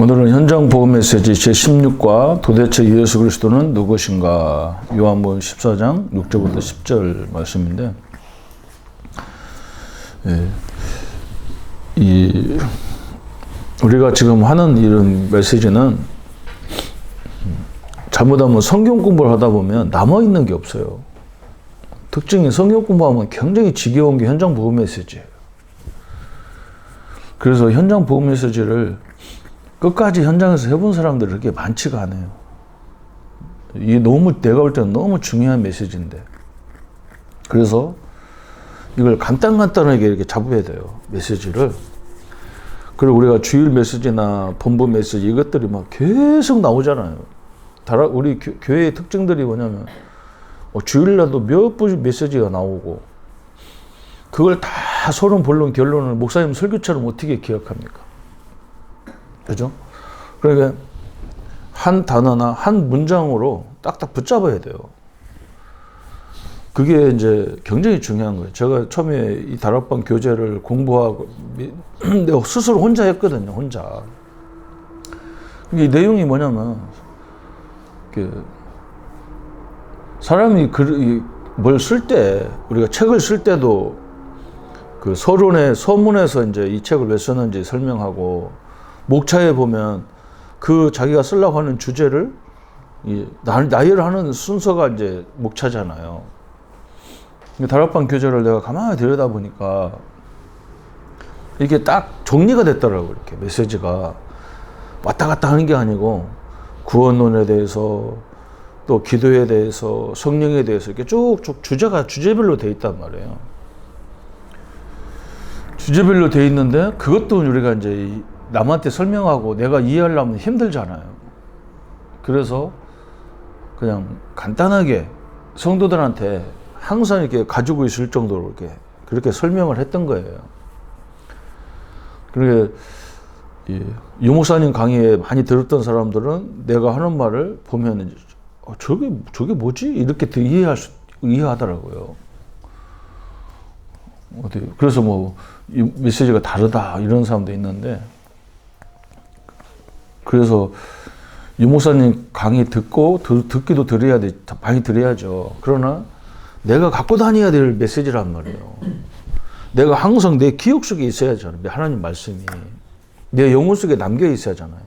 오늘은 현장 복음 메시지 제16과 도대체 예수 그리스도는 누구신가? 요한복음 14장 6절부터 10절 말씀인데, 우리가 지금 하는 이런 메시지는 잘못하면 성경 공부를 하다 보면 남아있는 게 없어요. 특징이 성경 공부하면 굉장히 지겨운 게 현장 복음 메시지예요. 그래서 현장 복음 메시지를 끝까지 현장에서 해본 사람들이 그렇게 많지가 않아요. 이게 너무, 내가 볼 때는 너무 중요한 메시지인데. 그래서 이걸 간단하게 이렇게 잡아야 돼요. 메시지를. 그리고 우리가 주일 메시지나 본부 메시지 이것들이 막 계속 나오잖아요. 우리 교회의 특징들이 뭐냐면, 주일날도 몇 번 메시지가 나오고, 그걸 다 서론, 본론, 결론을 목사님 설교처럼 어떻게 기억합니까? 그죠? 그러니까 한 단어나 한 문장으로 딱딱 붙잡아야 돼요. 그게 이제 굉장히 중요한 거예요. 제가 처음에 이 다락방 교재를 공부하고 내가 스스로 혼자 했거든요. 혼자. 이 내용이 뭐냐면, 사람이 뭘 쓸 때, 우리가 책을 쓸 때도 그 서문에서 이제 이 책을 왜 썼는지 설명하고, 목차에 보면 그 자기가 쓰려고 하는 주제를 나열하는 순서가 이제 목차잖아요. 다락방 교재를 내가 가만히 들여다보니까 이게 딱 정리가 됐더라고요. 이렇게 메시지가 왔다 갔다 하는 게 아니고, 구원론에 대해서, 또 기도에 대해서, 성령에 대해서 이렇게 쭉쭉 주제별로 돼 있단 말이에요. 주제별로 돼 있는데, 그것도 우리가 이제 남한테 설명하고 내가 이해하려면 힘들잖아요. 그래서 그냥 간단하게 성도들한테 항상 이렇게 가지고 있을 정도로 그렇게 설명을 했던 거예요. 그러게 유 목사님 강의에 많이 들었던 사람들은 내가 하는 말을 보면 저게 뭐지? 이렇게 이해하더라고요. 그래서 이 메시지가 다르다 이런 사람도 있는데, 그래서 유 목사님 강의 듣기도 많이 들어야죠. 그러나 내가 갖고 다녀야 될 메시지란 말이에요. 내가 항상 내 기억 속에 있어야 하잖아요. 하나님 말씀이 내 영혼 속에 남겨 있어야 하잖아요.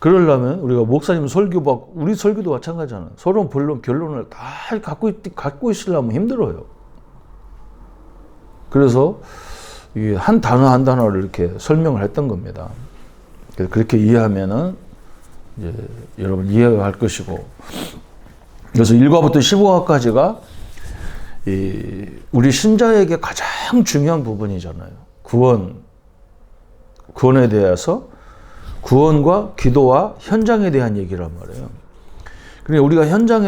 그러려면 우리가 목사님 우리 설교도 마찬가지잖아요. 서론, 본론, 결론을 다 갖고 있으려면 힘들어요. 그래서 한 단어 한 단어를 이렇게 설명을 했던 겁니다. 그렇게 이해하면은 이제 여러분 이해가 할 것이고, 그래서 1과부터 15과까지가 우리 신자에게 가장 중요한 부분이잖아요. 구원에 대해서, 구원과 기도와 현장에 대한 얘기란 말이에요. 그러니까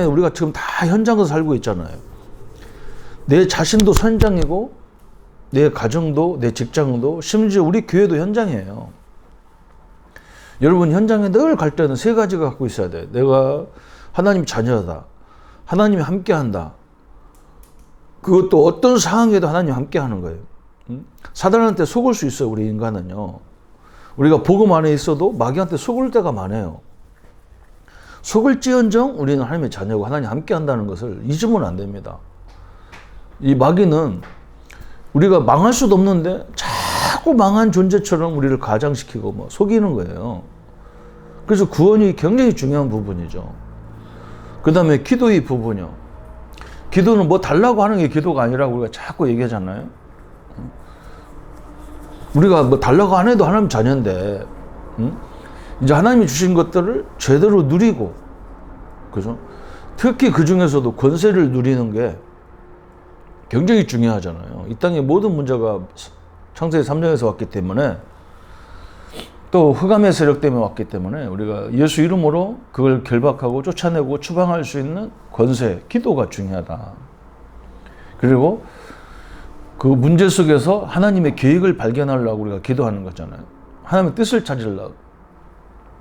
우리가 지금 다 현장에서 살고 있잖아요. 내 자신도 현장이고, 내 가정도, 내 직장도, 심지어 우리 교회도 현장이에요. 여러분, 현장에 늘 갈 때는 세 가지가 갖고 있어야 돼. 내가 하나님 자녀다. 하나님이 함께 한다. 그것도 어떤 상황에도 하나님 함께 하는 거예요. 사단한테 속을 수 있어요, 우리 인간은요. 우리가 복음 안에 있어도 마귀한테 속을 때가 많아요. 속을지언정 우리는 하나님의 자녀고 하나님 함께 한다는 것을 잊으면 안 됩니다. 이 마귀는 우리가 망할 수도 없는데 자꾸 망한 존재처럼 우리를 가장시키고 속이는 거예요. 그래서 구원이 굉장히 중요한 부분이죠. 그 다음에 기도의 부분이요. 기도는 달라고 하는 게 기도가 아니라고 우리가 자꾸 얘기하잖아요. 우리가 달라고 안 해도 하나님 자녀인데, 이제 하나님이 주신 것들을 제대로 누리고, 그죠? 특히 그 중에서도 권세를 누리는 게 굉장히 중요하잖아요. 이 땅의 모든 문제가 창세기 3장에서 왔기 때문에, 또 흑암의 세력 때문에 왔기 때문에 우리가 예수 이름으로 그걸 결박하고 쫓아내고 추방할 수 있는 권세, 기도가 중요하다. 그리고 그 문제 속에서 하나님의 계획을 발견하려고 우리가 기도하는 거잖아요. 하나님의 뜻을 찾으려고.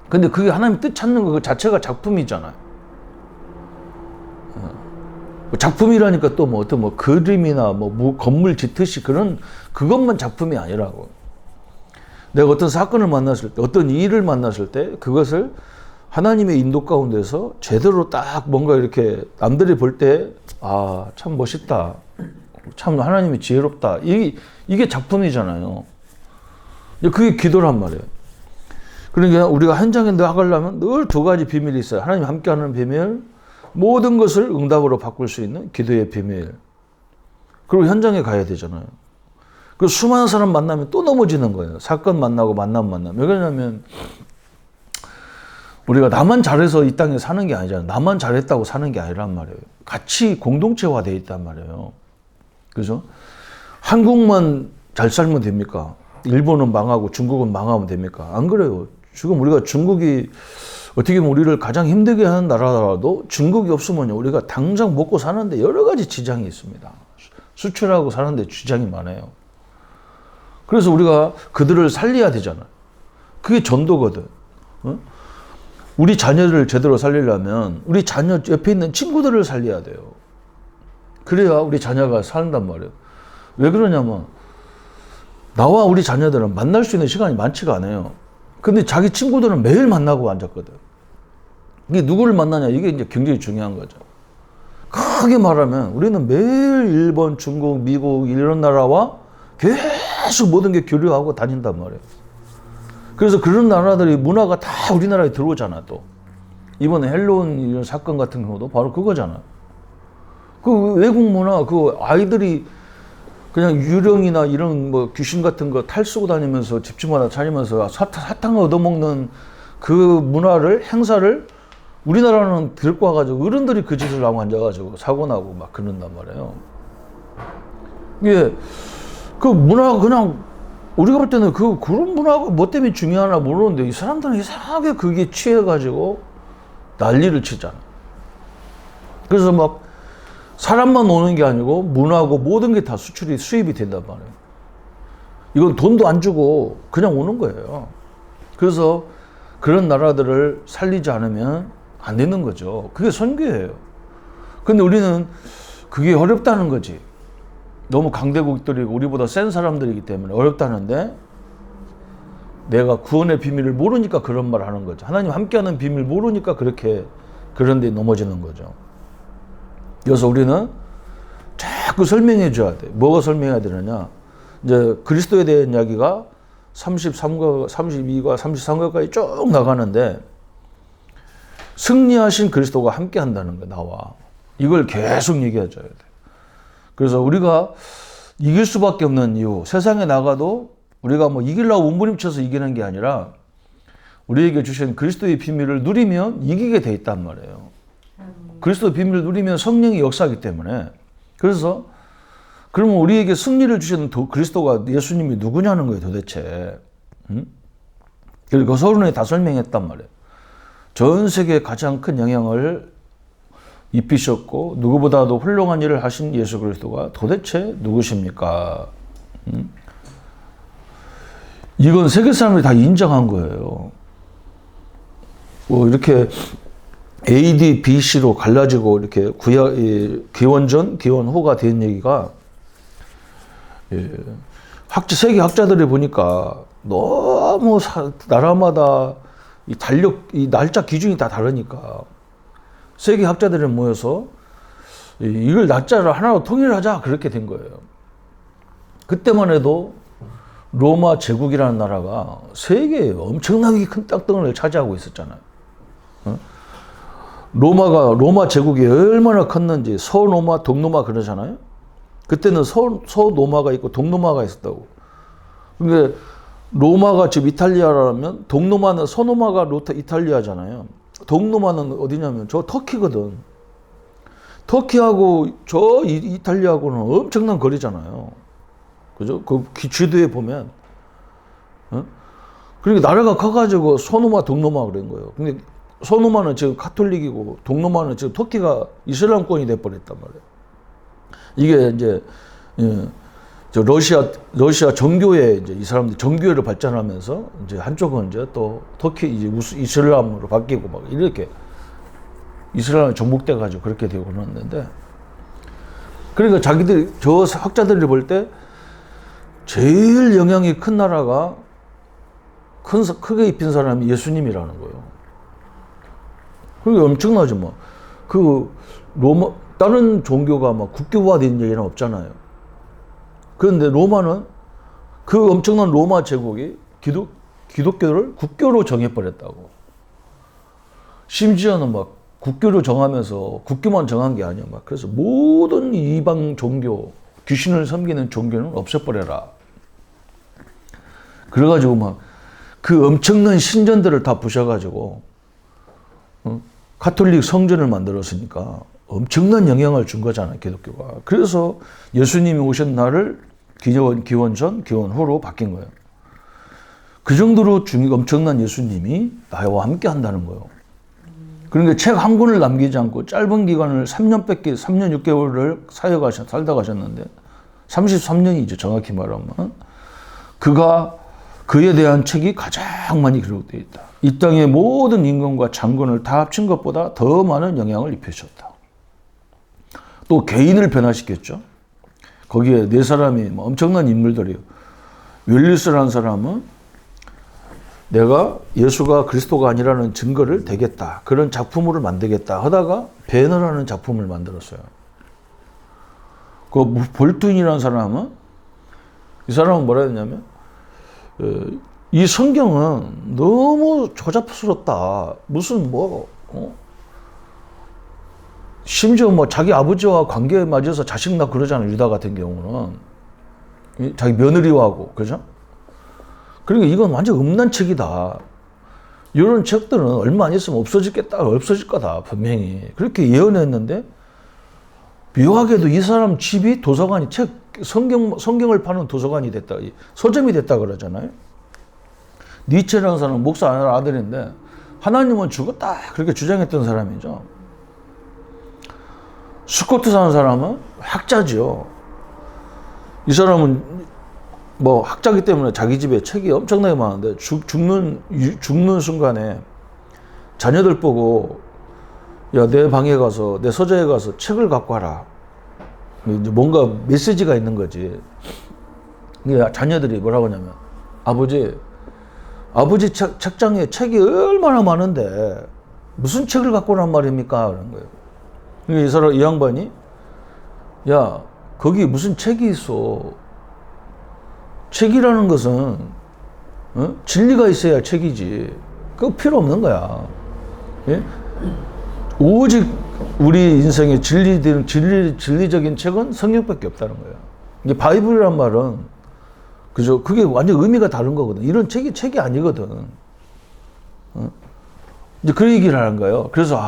근데 그게 하나님의 뜻 찾는 거 그 자체가 작품이잖아요. 작품이라니까 또 어떤 그림이나 건물 짓듯이 그것만 작품이 아니라고. 내가 어떤 사건을 만났을 때, 어떤 일을 만났을 때 그것을 하나님의 인도 가운데서 제대로 딱 뭔가 이렇게 남들이 볼 때 아, 참 멋있다. 참 하나님이 지혜롭다. 이게 작품이잖아요. 그게 기도란 말이에요. 그러니까 우리가 현장에 나가려면 늘 두 가지 비밀이 있어요. 하나님 함께하는 비밀, 모든 것을 응답으로 바꿀 수 있는 기도의 비밀. 그리고 현장에 가야 되잖아요. 그 수많은 사람 만나면 또 넘어지는 거예요. 사건 만나고 만나면. 왜 그러냐면 우리가 나만 잘해서 이 땅에 사는 게 아니잖아요. 나만 잘했다고 사는 게 아니란 말이에요. 같이 공동체화되어 있단 말이에요. 그죠? 한국만 잘 살면 됩니까? 일본은 망하고 중국은 망하면 됩니까? 안 그래요. 지금 우리가 중국이 어떻게 보면 우리를 가장 힘들게 하는 나라라도 중국이 없으면 우리가 당장 먹고 사는데 여러 가지 지장이 있습니다. 수출하고 사는데 지장이 많아요. 그래서 우리가 그들을 살려야 되잖아요. 그게 전도거든. 어? 우리 자녀를 제대로 살리려면 우리 자녀 옆에 있는 친구들을 살려야 돼요. 그래야 우리 자녀가 산단 말이에요. 왜 그러냐면 나와 우리 자녀들은 만날 수 있는 시간이 많지가 않아요. 근데 자기 친구들은 매일 만나고 앉았거든. 이게 누구를 만나냐, 이게 이제 굉장히 중요한 거죠. 크게 말하면 우리는 매일 일본, 중국, 미국 이런 나라와 계속 모든 게 교류하고 다닌단 말이에요. 그래서 그런 나라들이 문화가 다 우리나라에 들어오잖아. 또 이번에 헬로윈 이런 사건 같은 경우도 바로 그거잖아. 그 외국 문화, 그 아이들이 그냥 유령이나 이런 뭐 귀신 같은 거 탈 쓰고 다니면서 집집마다 다니면서 사탕 얻어먹는 그 문화를, 행사를 우리나라는 들고 와가지고 어른들이 그 짓을 하고 앉아가지고 사고 나고 막 그런단 말이에요. 이게 그 문화가 그냥 우리가 볼 때는 그런 문화가 뭐 때문에 중요하나 모르는데 이 사람들은 이상하게 그게 취해가지고 난리를 치잖아. 그래서 막 사람만 오는 게 아니고 문화고 모든 게 다 수입이 된단 말이에요. 이건 돈도 안 주고 그냥 오는 거예요. 그래서 그런 나라들을 살리지 않으면 안 되는 거죠. 그게 선교예요. 근데 우리는 그게 어렵다는 거지. 너무 강대국들이 우리보다 센 사람들이기 때문에 어렵다는데 내가 구원의 비밀을 모르니까 그런 말을 하는 거죠. 하나님 함께하는 비밀 모르니까 그렇게 그런 데 넘어지는 거죠. 그래서 우리는 자꾸 설명해 줘야 돼. 뭐가 설명해야 되느냐. 이제 그리스도에 대한 이야기가 33과 32과 33과까지 쭉 나가는데 승리하신 그리스도가 함께 한다는 거야, 나와. 이걸 계속 얘기해 줘야 돼. 그래서 우리가 이길 수밖에 없는 이유, 세상에 나가도 우리가 뭐 이기려고 몸부림쳐서 이기는 게 아니라 우리에게 주신 그리스도의 비밀을 누리면 이기게 돼 있단 말이에요. 그리스도의 비밀을 누리면 성령이 역사하기 때문에. 그래서 그러면 우리에게 승리를 주시는 그리스도가 예수님이 누구냐는 거예요, 도대체. 그리고 서론에 다 설명했단 말이에요. 전 세계에 가장 큰 영향을 입히셨고 누구보다도 훌륭한 일을 하신 예수 그리스도가 도대체 누구십니까? 이건 세계 사람들이 다 인정한 거예요. 뭐 이렇게 AD, BC로 갈라지고 이렇게 기원전, 기원후가 된 얘기가 세계 학자들이 보니까 너무 나라마다 이 날짜 기준이 다 다르니까 세계 학자들이 모여서 이걸 날짜를 하나로 통일하자 그렇게 된 거예요. 그때만 해도 로마 제국이라는 나라가 세계에 엄청나게 큰 땅덩어리를 차지하고 있었잖아요. 로마 제국이 얼마나 컸는지 서로마, 동로마 그러잖아요. 그때는 서로마가 있고 동로마가 있었다고. 근데 로마가 지금 이탈리아라면 동로마는 서로마가 이탈리아잖아요. 동로마는 어디냐면 저 터키거든. 터키하고 저 이탈리아하고는 엄청난 거리잖아요. 그죠? 그 지도에 보면. 그러니까 나라가 커가지고 서로마, 동로마 그런 거예요. 근데 서로마는 지금 카톨릭이고 동로마는 지금 터키가 이슬람권이 돼버렸단 말이에요. 이게 이제 저 러시아 정교회 이제 이 사람들 정교회로 발전하면서 이제 한쪽은 이제 또 터키 이제 이슬람으로 바뀌고 막 이렇게 이슬람에 정복돼 가지고 그렇게 되고 그러는데 그러니까 자기들 저 학자들이 볼 때 제일 영향이 큰 나라가 크게 입힌 사람이 예수님이라는 거예요. 그게 엄청나죠, 뭐. 로마, 다른 종교가 막 국교화된 얘기는 없잖아요. 그런데 로마는 그 엄청난 로마 제국이 기독교를 국교로 정해버렸다고. 심지어는 막 국교로 정하면서 국교만 정한 게 아니야. 막 그래서 모든 이방 종교, 귀신을 섬기는 종교는 없애버려라. 그래가지고 막 그 엄청난 신전들을 다 부셔가지고 가톨릭 성전을 만들었으니까 엄청난 영향을 준 거잖아요, 기독교가. 그래서 예수님이 오신 날을 기원 전, 기원 후로 바뀐 거예요. 그 정도로 엄청난 예수님이 나와 함께 한다는 거예요. 그러니까 책 한 권을 남기지 않고 짧은 기간을 3년 6개월을 살다 가셨는데 33년이죠, 정확히 말하면. 그에 대한 책이 가장 많이 기록되어 있다. 이 땅의 모든 임금과 장군을 다 합친 것보다 더 많은 영향을 입히셨다. 또 개인을 변화시켰죠. 거기에 네 사람이 엄청난 인물들이에요. 윌리스라는 사람은 내가 예수가 그리스도가 아니라는 증거를 대겠다. 그런 작품을 만들겠다 하다가 배너라는 작품을 만들었어요. 그 볼트인이라는 사람은 이 사람은 뭐라 했냐면 이 성경은 너무 조잡스럽다. 무슨 심지어 자기 아버지와 관계에 맞아서 자식 낳고 그러잖아요. 유다 같은 경우는 자기 며느리하고 그죠? 그러니까 이건 완전 음란 책이다. 이런 책들은 얼마 안 있으면 없어질 거다 분명히. 그렇게 예언했는데 묘하게도 이 사람 집이 도서관이 성경을 파는 도서관이 됐다. 서점이 됐다 그러잖아요. 니체라는 사람은 목사 아들인데 하나님은 죽었다 그렇게 주장했던 사람이죠. 스코트 사는 사람은 학자죠. 이 사람은 학자기 때문에 자기 집에 책이 엄청나게 많은데 죽는 순간에 자녀들 보고 야, 내 방에 가서 내 서재에 가서 책을 갖고 와라. 이제 뭔가 메시지가 있는 거지. 자녀들이 뭐라고 하냐면 아버지 책장에 책이 얼마나 많은데 무슨 책을 갖고 오란 말입니까? 그런 거예요. 그러니까 이 양반이 야, 거기 무슨 책이 있어. 책이라는 것은 진리가 있어야 책이지. 그거 필요 없는 거야. 예? 오직 우리 인생의 진리적인 책은 성경밖에 없다는 거예요. 이게 바이블이란 말은 그죠? 그게 완전 의미가 다른 거거든. 이런 책이 아니거든. 이제 그 얘기를 하는 거예요. 그래서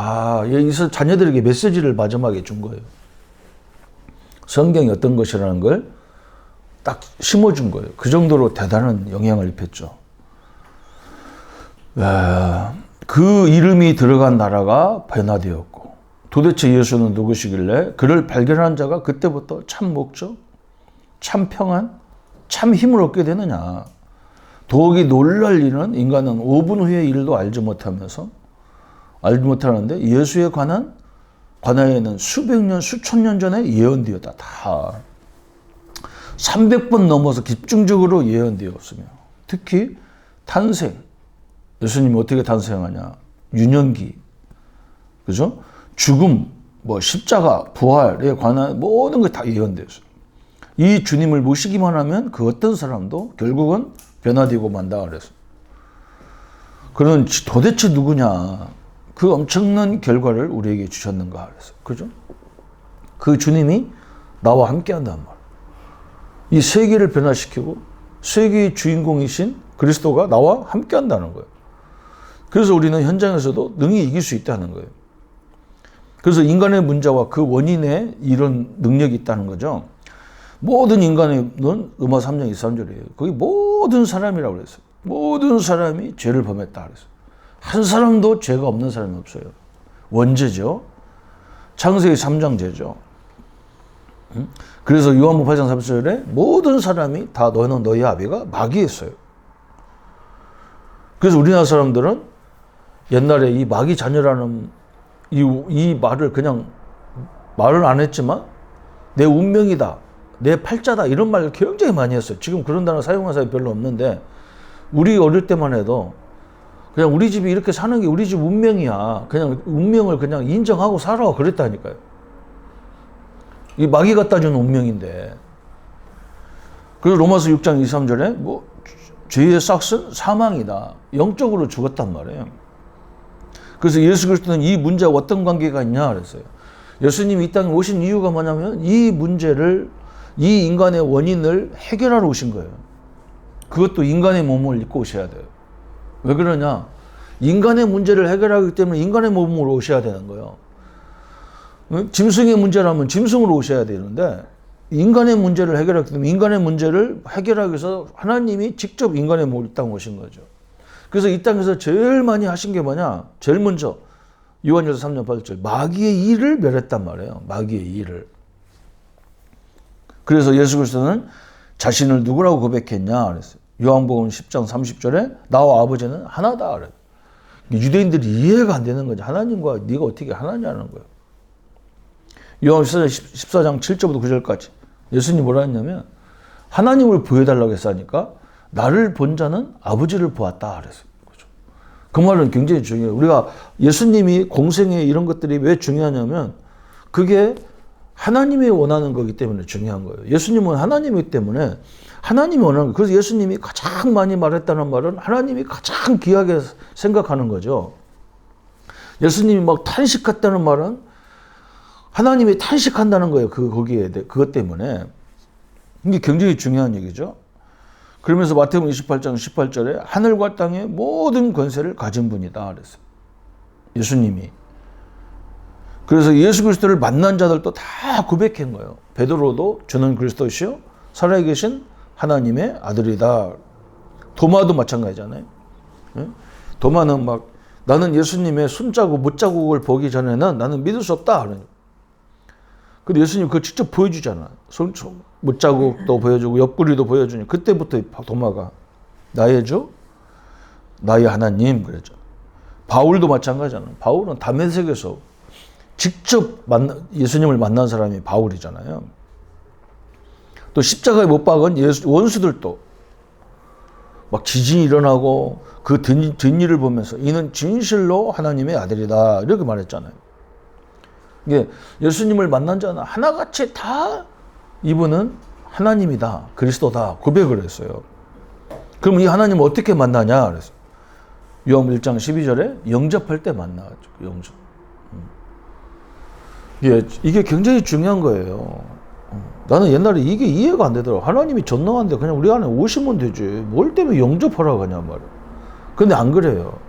자녀들에게 메시지를 마지막에 준 거예요. 성경이 어떤 것이라는 걸 딱 심어준 거예요. 그 정도로 대단한 영향을 입혔죠. 그 이름이 들어간 나라가 변화되었고 도대체 예수는 누구시길래 그를 발견한 자가 그때부터 참 목적, 참 평안, 참 힘을 얻게 되느냐. 더욱이 놀랄 일은 인간은 5분 후의 일도 알지 못하는데 예수에 관하여는 수백 년, 수천 년 전에 예언되었다. 다 300번 넘어서 집중적으로 예언되었으며 특히 탄생, 예수님이 어떻게 탄생하냐, 유년기, 그죠? 죽음, 십자가, 부활에 관한 모든 게 다 예언되었어요. 이 주님을 모시기만 하면 그 어떤 사람도 결국은 변화되고 만다 그랬어요. 그런 도대체 누구냐? 그 엄청난 결과를 우리에게 주셨는가 그랬어요. 그죠? 그 주님이 나와 함께 한단 말이에요. 이 세계를 변화시키고 세계의 주인공이신 그리스도가 나와 함께 한다는 거예요. 그래서 우리는 현장에서도 능히 이길 수 있다는 거예요. 그래서 인간의 문제와 그 원인에 이런 능력이 있다는 거죠. 모든 인간은 로마 3장 23절이에요. 거기 모든 사람이라고 그랬어요. 모든 사람이 죄를 범했다 그랬어요. 한 사람도 죄가 없는 사람이 없어요. 원죄죠. 창세기 3장 죄죠. 그래서 요한복음 8장 30절에 모든 사람이 다 너는 너희 아비가 마귀였어요. 그래서 우리나라 사람들은 옛날에 이 마귀 자녀라는 이 말을 그냥 말을 안 했지만 내 운명이다, 내 팔자다 이런 말을 굉장히 많이 했어요. 지금 그런 단어 사용한 사람이 별로 없는데 우리 어릴 때만 해도 그냥 우리 집이 이렇게 사는 게 우리 집 운명이야. 그냥 운명을 그냥 인정하고 살아. 그랬다니까요. 이 마귀 갖다 주는 운명인데. 그리고 로마서 6장 23절에 뭐 죄의 삭은 사망이다. 영적으로 죽었단 말이에요. 그래서 예수 그리스도는 이 문제와 어떤 관계가 있냐 그랬어요. 예수님이 이 땅에 오신 이유가 뭐냐면 이 문제를, 이 인간의 원인을 해결하러 오신 거예요. 그것도 인간의 몸을 입고 오셔야 돼요. 왜 그러냐? 인간의 문제를 해결하기 때문에 인간의 몸으로 오셔야 되는 거예요. 짐승의 문제라면 짐승으로 오셔야 되는데 인간의 문제를 해결하기 때문에 인간의 문제를 해결하기 위해서 하나님이 직접 인간의 몸을 이 땅에 오신 거죠. 그래서 이 땅에서 제일 많이 하신 게 뭐냐? 제일 먼저 요한일서 3장 8절 마귀의 일을 멸했단 말이에요. 마귀의 일을. 그래서 예수 그리스도는 자신을 누구라고 고백했냐 그랬어요. 요한복음 10장 30절에 나와 아버지는 하나다 그래요. 유대인들이 이해가 안 되는 거죠. 하나님과 네가 어떻게 하나냐는 거예요. 요한복음 14장 7절부터 9절까지 예수님이 뭐라 했냐면 하나님을 보여달라고 했으니까 나를 본 자는 아버지를 보았다 그랬어요. 그 말은 굉장히 중요해요. 우리가 예수님이 공생애 이런 것들이 왜 중요하냐면 그게 하나님이 원하는 거기 때문에 중요한 거예요. 예수님은 하나님이기 때문에 하나님이 원하는 거예요. 그래서 예수님이 가장 많이 말했다는 말은 하나님이 가장 귀하게 생각하는 거죠. 예수님이 막 탄식했다는 말은 하나님이 탄식한다는 거예요. 거기에 그것 때문에. 이게 굉장히 중요한 얘기죠. 그러면서 마태복음 28장 18절에 하늘과 땅의 모든 권세를 가진 분이다 그랬어요. 예수님이. 그래서 예수 그리스도를 만난 자들도 다 고백한 거예요. 베드로도 주는 그리스도시요 살아계신 하나님의 아들이다. 도마도 마찬가지잖아요. 도마는 막 나는 예수님의 손자국 못자국을 보기 전에는 나는 믿을 수 없다. 근데 예수님 그걸 직접 보여주잖아. 못자국도 보여주고 옆구리도 보여주니 그때부터 도마가 나의 주, 나의 하나님 그랬죠. 바울도 마찬가지잖아. 바울은 다메섹에서 직접 예수님을 만난 사람이 바울이잖아요. 또 십자가에 못 박은 원수들도 막 지진이 일어나고 그 뒷일을 보면서 이는 진실로 하나님의 아들이다 이렇게 말했잖아요. 이게 예수님을 만난 자는 하나같이 다 이분은 하나님이다, 그리스도다 고백을 했어요. 그럼 이 하나님을 어떻게 만나냐 그랬어요. 요한복음 1장 12절에 영접할 때 만나죠. 영접. 이게 굉장히 중요한 거예요. 나는 옛날에 이게 이해가 안 되더라고. 하나님이 전능한데 그냥 우리 안에 오시면 되지. 뭘 때문에 영접하라고 하냐 말이야. 근데 안 그래요.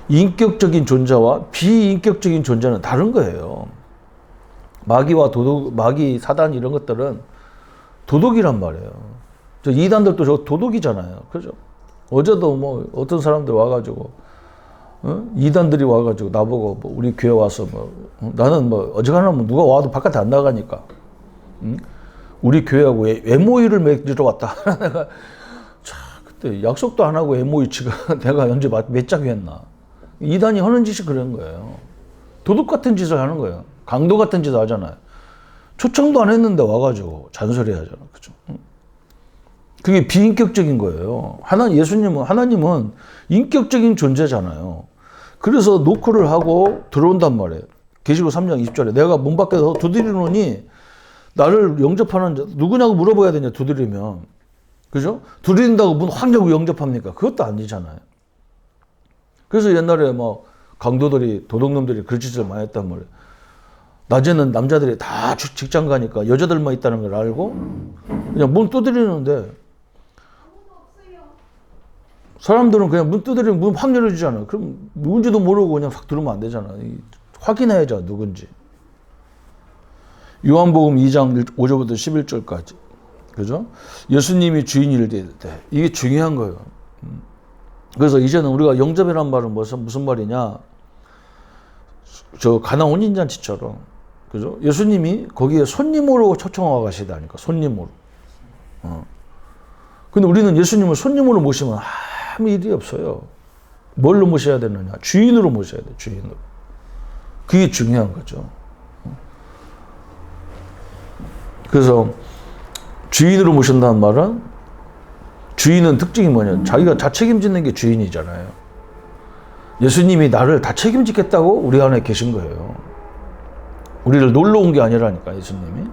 인격적인 존재와 비인격적인 존재는 다른 거예요. 마귀와 마귀, 사단 이런 것들은 도둑이란 말이에요. 저 이단들도 저 도둑이잖아요. 그죠? 어제도 뭐 어떤 사람들 와가지고, 이단들이 와가지고 나보고 뭐 우리 교회 와서 나는 어지간하면 누가 와도 바깥에 안 나가니까, 우리 교회하고 MOU를 맺으러 왔다. 내가 그때 약속도 안 하고 MOU 지가 내가 언제 몇 장이 했나. 이단이 하는 짓이 그런 거예요. 도둑 같은 짓을 하는 거예요. 강도 같은 짓을 하잖아요. 초청도 안 했는데 와가지고 잔소리 하잖아. 그죠? 그게 비인격적인 거예요. 하나님은 인격적인 존재잖아요. 그래서 노크를 하고 들어온단 말이에요. 계시록 3장 20절에 내가 문 밖에서 두드리노니 나를 영접하는 자 누구냐고 물어봐야 되냐 두드리면. 그죠? 두드린다고 문 확 열고 영접합니까? 그것도 아니잖아요. 그래서 옛날에 강도들이, 도둑놈들이 그런 짓을 많이 했단 말이에요. 낮에는 남자들이 다 직장 가니까 여자들만 있다는 걸 알고 그냥 문 두드리는데 사람들은 그냥 문 두드리면 문 확 열어주잖아요. 그럼 누군지도 모르고 그냥 확 들으면 안 되잖아요. 확인해야죠, 누군지. 요한복음 2장 5절부터 11절까지. 그죠? 예수님이 주인일 때 이게 중요한 거예요. 그래서 이제는 우리가 영접이란 말은 무슨 말이냐? 저 가나 혼인잔치처럼, 그죠? 예수님이 거기에 손님으로 초청하고 가시다니까, 손님으로. 근데 우리는 예수님을 손님으로 모시면 아무 일이 없어요. 뭘로 모셔야 되느냐? 주인으로 모셔야 돼, 주인으로. 그게 중요한 거죠. 그래서 주인으로 모신다는 말은 주인은 특징이 뭐냐? 자기가 다 책임지는 게 주인이잖아요. 예수님이 나를 다 책임지겠다고 우리 안에 계신 거예요. 우리를 놀러 온 게 아니라니까, 예수님이.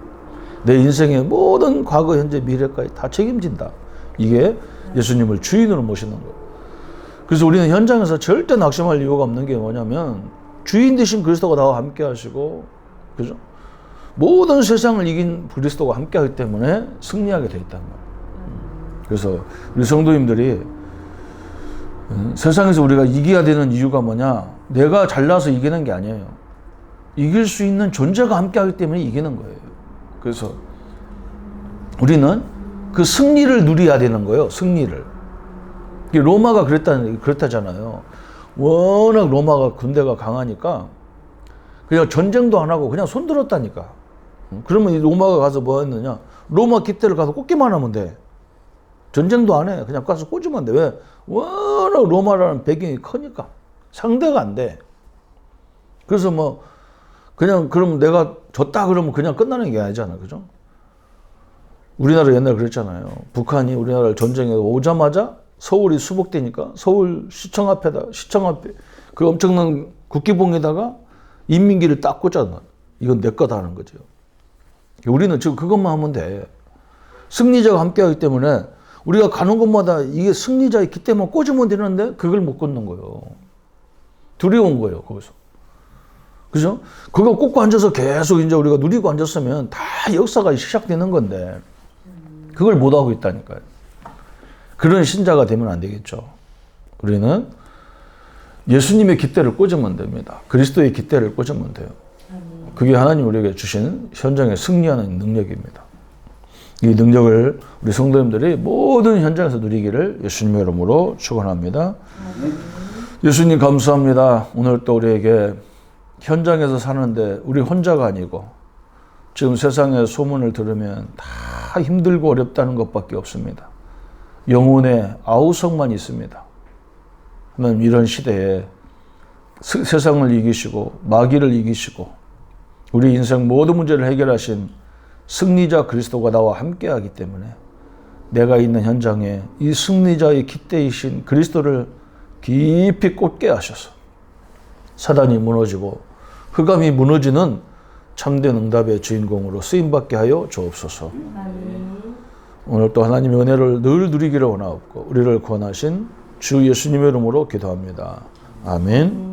내 인생의 모든 과거, 현재, 미래까지 다 책임진다. 이게 예수님을 주인으로 모시는 거예요. 그래서 우리는 현장에서 절대 낙심할 이유가 없는 게 뭐냐면, 주인 되신 그리스도가 나와 함께 하시고, 그죠? 모든 세상을 이긴 그리스도가 함께 하기 때문에 승리하게 돼 있단 말이에요. 그래서 우리 성도님들이 세상에서 우리가 이겨야 되는 이유가 뭐냐? 내가 잘나서 이기는 게 아니에요. 이길 수 있는 존재가 함께 하기 때문에 이기는 거예요. 그래서 우리는 그 승리를 누려야 되는 거예요. 승리를. 로마가 그랬다잖아요. 워낙 로마가 군대가 강하니까 그냥 전쟁도 안 하고 그냥 손들었다니까. 그러면 이 로마가 가서 뭐 했느냐? 로마 깃대를 가서 꽂기만 하면 돼. 전쟁도 안 해. 그냥 가서 꽂으면 돼. 왜? 워낙 로마라는 배경이 크니까. 상대가 안 돼. 그래서 뭐, 그냥, 그럼 내가 졌다 그러면 그냥 끝나는 게 아니잖아. 그죠? 우리나라 옛날에 그랬잖아요. 북한이 우리나라를 전쟁에 오자마자 서울이 수복되니까 서울 시청 앞에, 그 엄청난 국기봉에다가 인민기를 딱 꽂잖아. 이건 내 거다 하는 거죠. 우리는 지금 그것만 하면 돼. 승리자가 함께 하기 때문에 우리가 가는 곳마다 이게 승리자의 깃대만 꽂으면 되는데 그걸 못 꽂는 거예요. 두려운 거예요, 거기서. 그죠? 그거 꽂고 앉아서 계속 이제 우리가 누리고 앉았으면 다 역사가 시작되는 건데 그걸 못 하고 있다니까요. 그런 신자가 되면 안 되겠죠. 우리는 예수님의 깃대를 꽂으면 됩니다. 그리스도의 깃대를 꽂으면 돼요. 그게 하나님 우리에게 주신 현장에 승리하는 능력입니다. 이 능력을 우리 성도님들이 모든 현장에서 누리기를 예수님의 이름으로 축원합니다. 예수님 감사합니다. 오늘 또 우리에게 현장에서 사는데 우리 혼자가 아니고 지금 세상의 소문을 들으면 다 힘들고 어렵다는 것밖에 없습니다. 영혼의 아우성만 있습니다. 하나님 이런 시대에 세상을 이기시고 마귀를 이기시고 우리 인생 모든 문제를 해결하신 승리자 그리스도가 나와 함께하기 때문에 내가 있는 현장에 이 승리자의 깃대이신 그리스도를 깊이 꽂게 하셔서 사단이 무너지고 흑암이 무너지는 참된 응답의 주인공으로 쓰임받게 하여 주옵소서. 오늘 또 하나님의 은혜를 늘 누리기를 원하옵고 우리를 구원하신 주 예수님의 이름으로 기도합니다. 아멘.